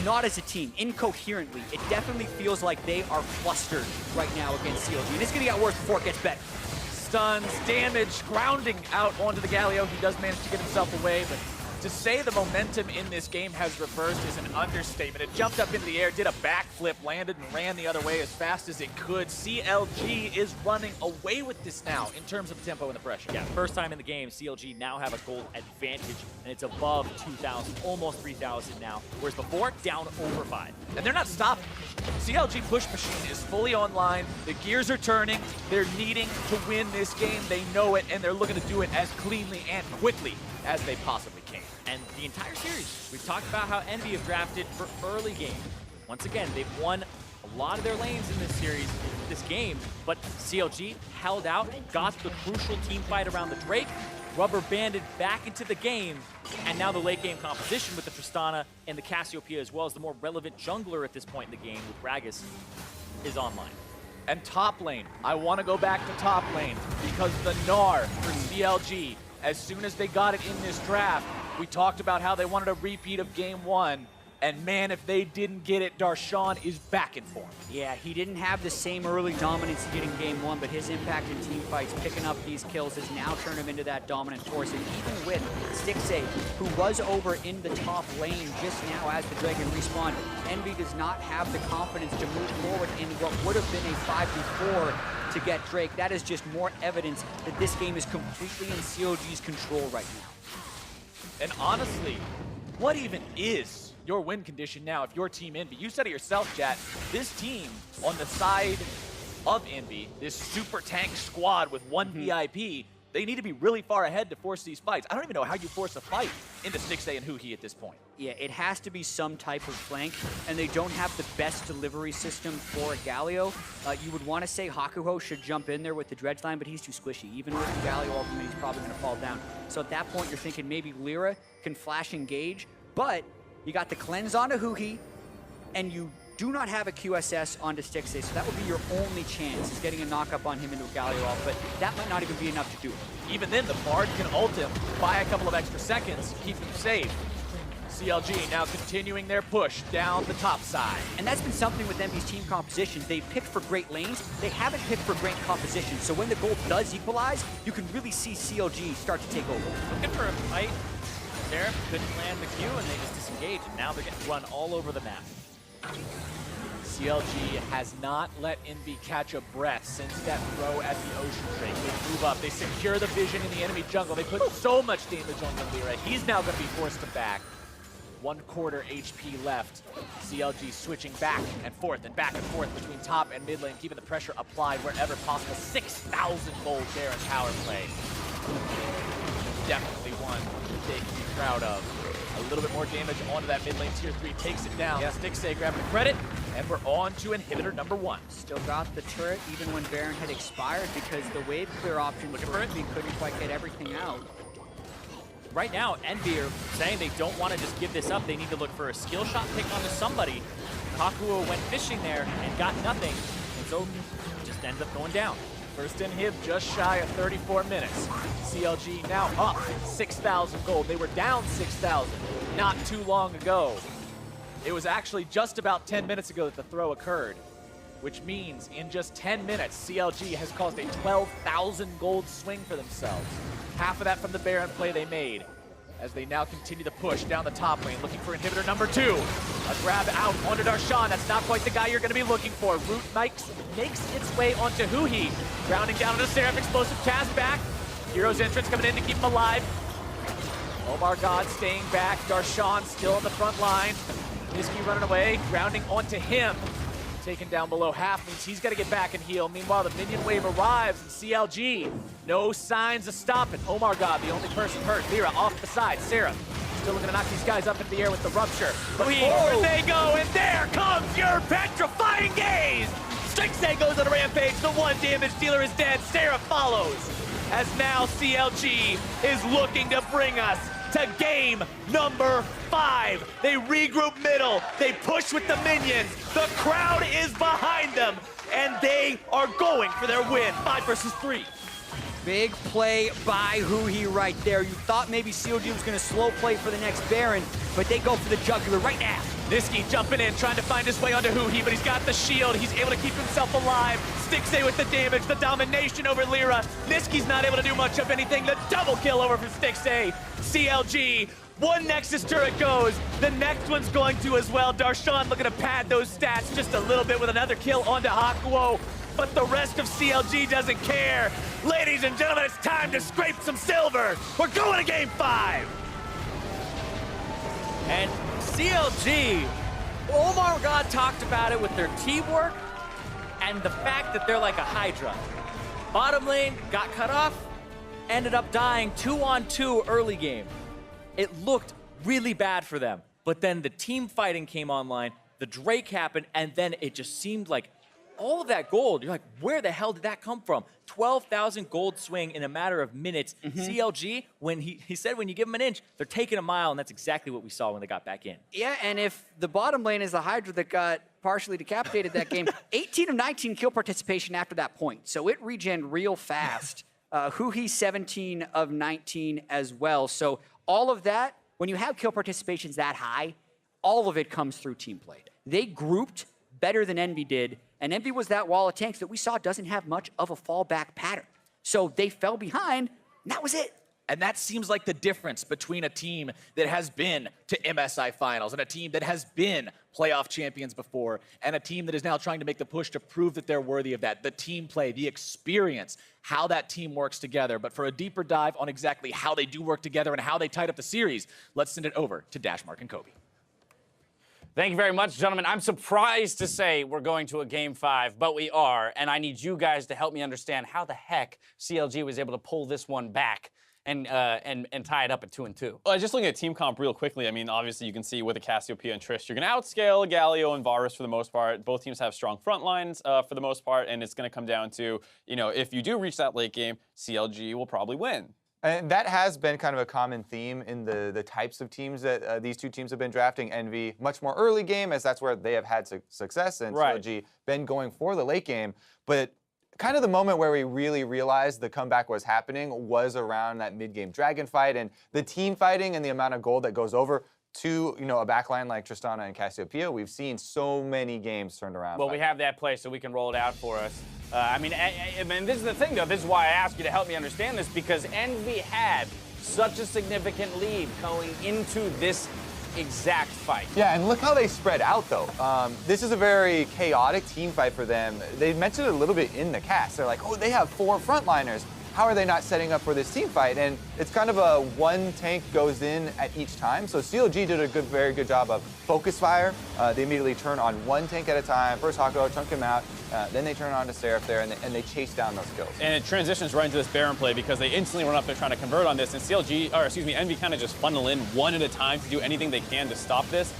not as a team, incoherently, it definitely feels like they are flustered right now against CLG. And it's going to get worse before it gets better. Stuns, damage, grounding out onto the Galio. He does manage to get himself away, but to say the momentum in this game has reversed is an understatement. It jumped up into the air, did a backflip, landed and ran the other way as fast as it could. CLG is running away with this now in terms of tempo and the pressure. Yeah, first time in the game, CLG now have a gold advantage, and it's above 2,000, almost 3,000 now, whereas before, down over 5. And they're not stopping. CLG push machine is fully online. The gears are turning. They're needing to win this game. They know it, and they're looking to do it as cleanly and quickly as they possibly can. And the entire series, we've talked about how EnVy have drafted for early game. Once again, they've won a lot of their lanes in this series, this game, but CLG held out, got the crucial team fight around the Drake, rubber banded back into the game, and now the late game composition with the Tristana and the Cassiopeia, as well as the more relevant jungler at this point in the game with Gragas, is online. And top lane, I want to go back to top lane because the Gnar for CLG, as soon as they got it in this draft, we talked about how they wanted a repeat of game 1, and man, if they didn't get it, Darshan is back in form. Yeah, he didn't have the same early dominance he did in game 1, but his impact in team fights, picking up these kills, has now turned him into that dominant force. And even with Stixxay, who was over in the top lane just now as the Dragon respawned, EnVy does not have the confidence to move forward in what would have been a 5v4 to get Drake. That is just more evidence that this game is completely in CLG's control right now. And honestly, what even is your win condition now if you're Team EnVy? You said it yourself, Jat. This team on the side of EnVy, this super tank squad with one VIP, they need to be really far ahead to force these fights. I don't even know how you force a fight into Stixxay and Huhi at this point. Yeah, it has to be some type of flank, and they don't have the best delivery system for a Galio. You would want to say Hakuho should jump in there with the dredge line, but he's too squishy. Even with the Galio ultimate, he's probably going to fall down. So at that point, you're thinking maybe Lyra can flash engage, but you got the cleanse onto Huhi, and you do not have a QSS onto Stixxay, so that would be your only chance, is getting a knock-up on him into a Galio ult, but that might not even be enough to do it. Even then, the Bard can ult him, buy a couple of extra seconds, keep him safe. CLG now continuing their push down the top side. And that's been something with EnVy's team composition. They've picked for great lanes. They haven't picked for great composition. So when the gold does equalize, you can really see CLG start to take over. Looking for a fight. Seraph couldn't land the Q, and they just disengaged, and now they're getting run all over the map. CLG has not let EnVy catch a breath since that throw at the Ocean Drake. They move up, they secure the vision in the enemy jungle. They put so much damage on the Lyra. He's now going to be forced to back. 1/4 HP left. CLG switching back and forth between top and mid lane, keeping the pressure applied wherever possible. 6,000 gold there in power play. Definitely one they can be proud of. a little bit more damage onto that mid lane. Tier 3 takes it down. Stixxay grabbing the credit, and we're on to inhibitor number 1. Still got the turret even when Baron had expired because the wave clear options for Envy couldn't quite get everything out. Right now, Envy are saying they don't want to just give this up. They need to look for a skill shot pick onto somebody. Hakuo went fishing there and got nothing, and so just ended up going down. First inhib just shy of 34 minutes. CLG now up 6,000 gold. They were down 6,000 not too long ago. It was actually just about 10 minutes ago that the throw occurred, which means in just 10 minutes, CLG has caused a 12,000 gold swing for themselves. Half of that from the Baron play they made, as they now continue to push down the top lane, looking for inhibitor number 2. A grab out onto Darshan. That's not quite the guy you're going to be looking for. Root makes its way onto Huhi. Grounding down onto Seraph. Explosive cast back. Hero's entrance coming in to keep him alive. Omar God staying back. Darshan still on the front line. Niski running away. Grounding onto him. Taken down below half means he's got to get back and heal. Meanwhile, the minion wave arrives and CLG. No signs of stopping. Omar God, the only person hurt. Lyra off the side. Seraph still looking to knock these guys up into the air with the rupture. But forward they go, and there comes your petrifying gaze! Stixxay goes on a rampage. The 1 damage dealer is dead. Seraph follows. As now CLG is looking to bring us to game number 5. They regroup middle. They push with the minions. The crowd is behind them, and they are going for their win. 5 versus 3. Big play by Huhi right there. You thought maybe CLG was going to slow play for the next Baron, but they go for the jugular right now. Niski jumping in, trying to find his way onto Huhi, but he's got the shield. He's able to keep himself alive. Stixxay with the damage, the domination over Lyra. Niski's not able to do much of anything. The double kill over from Stixxay. CLG, 1 Nexus turret goes. The next one's going to as well. Darshan looking to pad those stats just a little bit with another kill onto Hakuo. But the rest of CLG doesn't care. Ladies and gentlemen, it's time to scrape some silver. We're going to game 5. And CLG, Omar God talked about it with their teamwork and the fact that they're like a Hydra. Bottom lane got cut off, ended up dying 2-on-2 early game. It looked really bad for them, but then the team fighting came online, the Drake happened, and then it just seemed like all of that gold, you're like, where the hell did that come from? 12,000 gold swing in a matter of minutes. CLG, when he said when you give them an inch, they're taking a mile, and that's exactly what we saw when they got back in. Yeah, and if the bottom lane is the Hydra that got partially decapitated that game, 18 of 19 kill participation after that point. So it regen real fast. Huhi 17 of 19 as well. So all of that, when you have kill participations that high, all of it comes through team play. They grouped better than Envy did, and Envy was that wall of tanks that we saw doesn't have much of a fallback pattern. So they fell behind, and that was it. And that seems like the difference between a team that has been to MSI finals and a team that has been playoff champions before and a team that is now trying to make the push to prove that they're worthy of that. The team play, the experience, how that team works together. But for a deeper dive on exactly how they do work together and how they tied up the series, let's send it over to Dashmark and Kobe. Thank you very much, gentlemen. I'm surprised to say we're going to a game 5, but we are, and I need you guys to help me understand how the heck CLG was able to pull this one back and tie it up at 2-2. Well, just looking at team comp real quickly, I mean, obviously you can see with the Cassiopeia and Trish, you're going to outscale Galio and Varus for the most part. Both teams have strong front lines for the most part, and it's going to come down to, you know, if you do reach that late game, CLG will probably win. And that has been kind of a common theme in the types of teams that these two teams have been drafting. Envy, much more early game, as that's where they have had success, and CLG been going for the late game. But kind of the moment where we really realized the comeback was happening was around that mid-game dragon fight, and the team fighting and the amount of gold that goes over to, you know, a backline like Tristana and Cassiopeia. We've seen so many games turned around. Well, we have that play, so we can roll it out for us. I mean, this is the thing, though. This is why I asked you to help me understand this, because Envy had such a significant lead going into this exact fight. Yeah, and look how they spread out, though. This is a very chaotic team fight for them. They mentioned it a little bit in the cast. They're like, oh, they have 4 frontliners. how are they not setting up for this team fight? And it's kind of a one tank goes in at each time. So CLG did a very good job of focus fire. They immediately turn on one tank at a time. First Hako, chunk him out. Then they turn on to Seraph there, and they chase down those kills. And it transitions right into this Baron play because they instantly run up there trying to convert on this, and EnVy kind of just funnel in one at a time to do anything they can to stop this.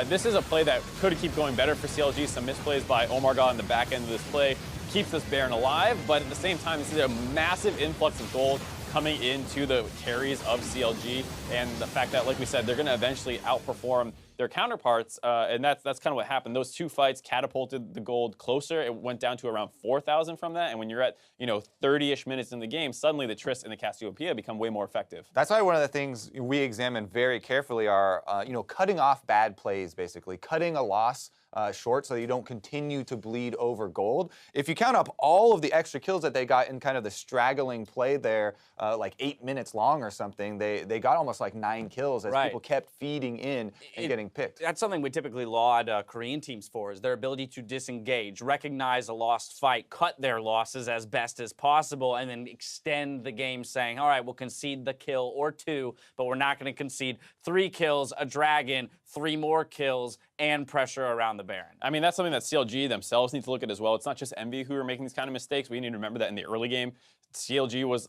This is a play that could keep going better for CLG. Some misplays by Omarga in the back end of this play keeps this Baron alive, but at the same time, this is a massive influx of gold coming into the carries of CLG, and the fact that, like we said, they're going to eventually outperform their counterparts, and that's kind of what happened. Those two fights catapulted the gold closer. It went down to around 4,000 from that, and when you're at 30-ish minutes in the game, suddenly the Triss and the Cassiopeia become way more effective. That's why one of the things we examine very carefully are cutting off bad plays, basically cutting a loss short so you don't continue to bleed over gold. If you count up all of the extra kills that they got in kind of the straggling play there, like 8 minutes long or something, they got almost like 9 kills as people kept feeding in and getting picked. That's something we typically laud Korean teams for, is their ability to disengage, recognize a lost fight, cut their losses as best as possible, and then extend the game saying, all right, we'll concede the kill or 2, but we're not going to concede 3 kills, a dragon, 3 more kills, and pressure around the Baron. I mean, that's something that CLG themselves need to look at as well. It's not just EnVy who are making these kind of mistakes. We need to remember that in the early game, CLG was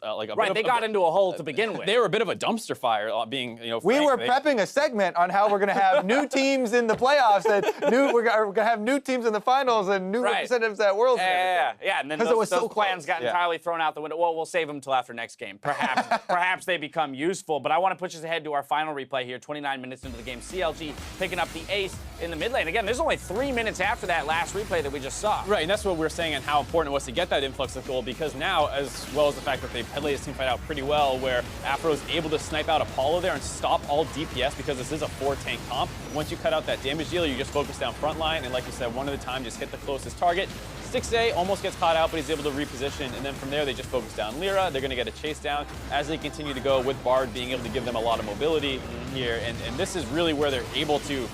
they got into a hole to begin with. They were a bit of a dumpster fire, being We were prepping a segment on how we're going to have new teams in the playoffs, and we're going to have new teams in the finals, and new representatives at Worlds. Yeah. And then those plans got entirely thrown out the window. Well, we'll save them until after next game. Perhaps they become useful. But I want to push us ahead to our final replay here. 29 minutes into the game, CLG picking up the ace in the mid lane. Again, there's only 3 minutes after that last replay that we just saw. Right, and that's what we're saying and how important it was to get that influx of gold, because now, as well as the fact that they played this team fight out pretty well, where Afro's able to snipe out Apollo there and stop all DPS because this is a 4-tank comp. Once you cut out that damage dealer, you just focus down front line, and like you said, one at a time, just hit the closest target. 6A almost gets caught out, but he's able to reposition, and then from there, they just focus down Lyra. They're going to get a chase down as they continue to go, with Bard being able to give them a lot of mobility here, and this is really where they're able to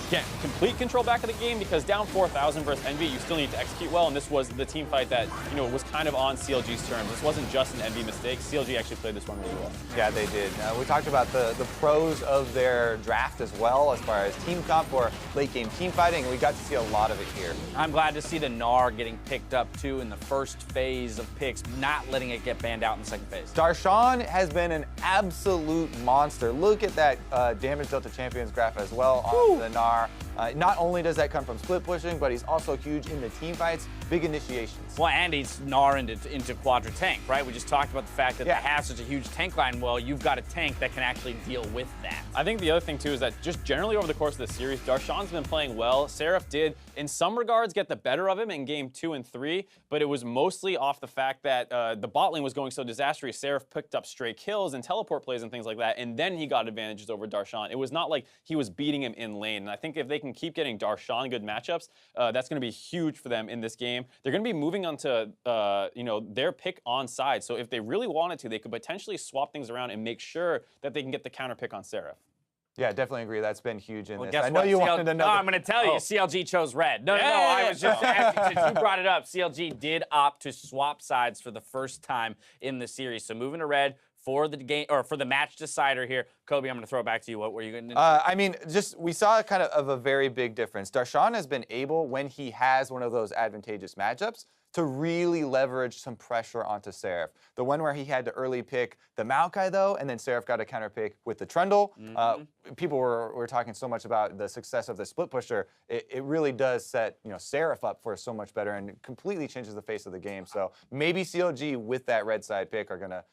get complete control back of the game, because down 4,000 versus EnVy, you still need to execute well, and this was the team fight that, was kind of on CLG's terms. This wasn't just an EnVy mistake. CLG actually played this one really well. Yeah, they did. We talked about the pros of their draft as well, as far as team comp or late game team fighting, and we got to see a lot of it here. I'm glad to see the Gnar getting picked up too in the first phase of picks, not letting it get banned out in the second phase. Darshan has been an absolute monster. Look at that damage Delta Champions graph as well on the Gnar. Not only does that come from split pushing, but he's also huge in the team fights, big initiations. Well, and he's Gnar into Quadra tank, right? We just talked about the fact that they have such a huge tank line. Well, you've got a tank that can actually deal with that. I think the other thing, too, is that just generally over the course of the series, Darshan's been playing well. Seraph did, in some regards, get the better of him in game 2 and 3, but it was mostly off the fact that the bot lane was going so disastrous. Seraph picked up stray kills and teleport plays and things like that, and then he got advantages over Darshan. It was not like he was beating him in lane, and I think if they can keep getting Darshan good matchups, that's going to be huge for them in this game. They're going to be moving on to their pick on side, so if they really wanted to, they could potentially swap things around and make sure that they can get the counter pick on Seraph. Yeah, definitely agree. That's been huge in this. I know you wanted to know. No, I'm going to tell you, CLG chose red. No, I was just asking, since you brought it up, CLG did opt to swap sides for the first time in the series. So moving to red for the game, or for the match decider here. Kobe, I'm going to throw it back to you. What were you going to do? I mean, we saw kind of a very big difference. Darshan has been able, when he has one of those advantageous matchups, to really leverage some pressure onto Seraph. The one where he had to early pick the Maokai, though, and then Seraph got a counter pick with the Trundle. People were talking so much about the success of the split pusher. It really does set Seraph up for so much better and completely changes the face of the game. So maybe CLG with that red side pick are going to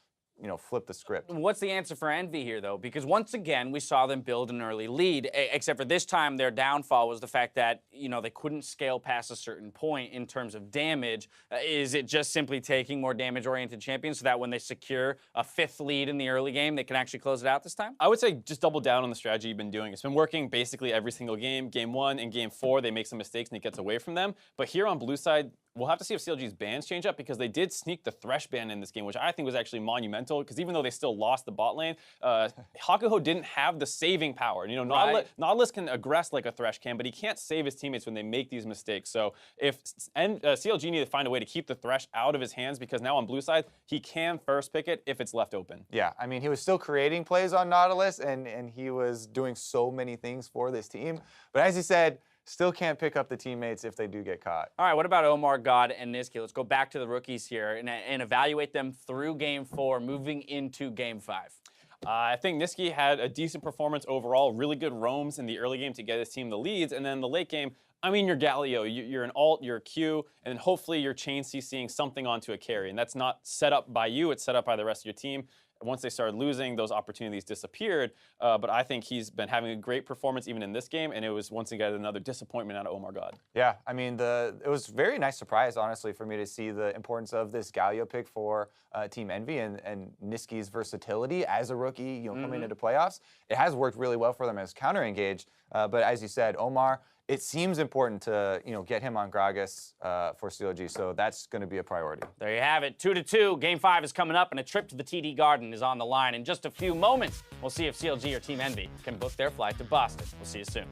flip the script. What's the answer for EnVy here, though? Because once again, we saw them build an early lead, except for this time their downfall was the fact that, they couldn't scale past a certain point in terms of damage. Is it just simply taking more damage-oriented champions so that when they secure a 5th lead in the early game, they can actually close it out this time? I would say just double down on the strategy you've been doing. It's been working basically every single game. Game 1 and Game 4, they make some mistakes and it gets away from them. But here on blue side, we'll have to see if CLG's bans change up because they did sneak the Thresh ban in this game, which I think was actually monumental because even though they still lost the bot lane, Hakuho didn't have the saving power. You know, Nautilus can aggress like a Thresh can, but he can't save his teammates when they make these mistakes. So if CLG need to find a way to keep the Thresh out of his hands because now on blue side, he can first pick it if it's left open. Yeah, I mean, he was still creating plays on Nautilus, and he was doing so many things for this team. But as you said, still can't pick up the teammates if they do get caught. All right, what about Omar, God, and Niski? Let's go back to the rookies here and evaluate them through Game 4, moving into Game 5. I think Niski had a decent performance overall, really good roams in the early game to get his team the leads, and then the late game, I mean, you're Galio, you're an alt, you're a Q, and then hopefully you're chain CCing something onto a carry, and that's not set up by you, it's set up by the rest of your team. Once they started losing, those opportunities disappeared, but I think he's been having a great performance even in this game, and it was once again another disappointment out of Omar God. Yeah, I mean, it was a very nice surprise, honestly, for me to see the importance of this Galio pick for Team EnVy and Niski's versatility as a rookie, coming into playoffs. It has worked really well for them as counter-engaged, but as you said, Omar, it seems important to get him on Gragas for CLG, so that's going to be a priority. There you have it, 2-2. Game 5 is coming up, and a trip to the TD Garden is on the line. In just a few moments, we'll see if CLG or Team EnVy can book their flight to Boston. We'll see you soon.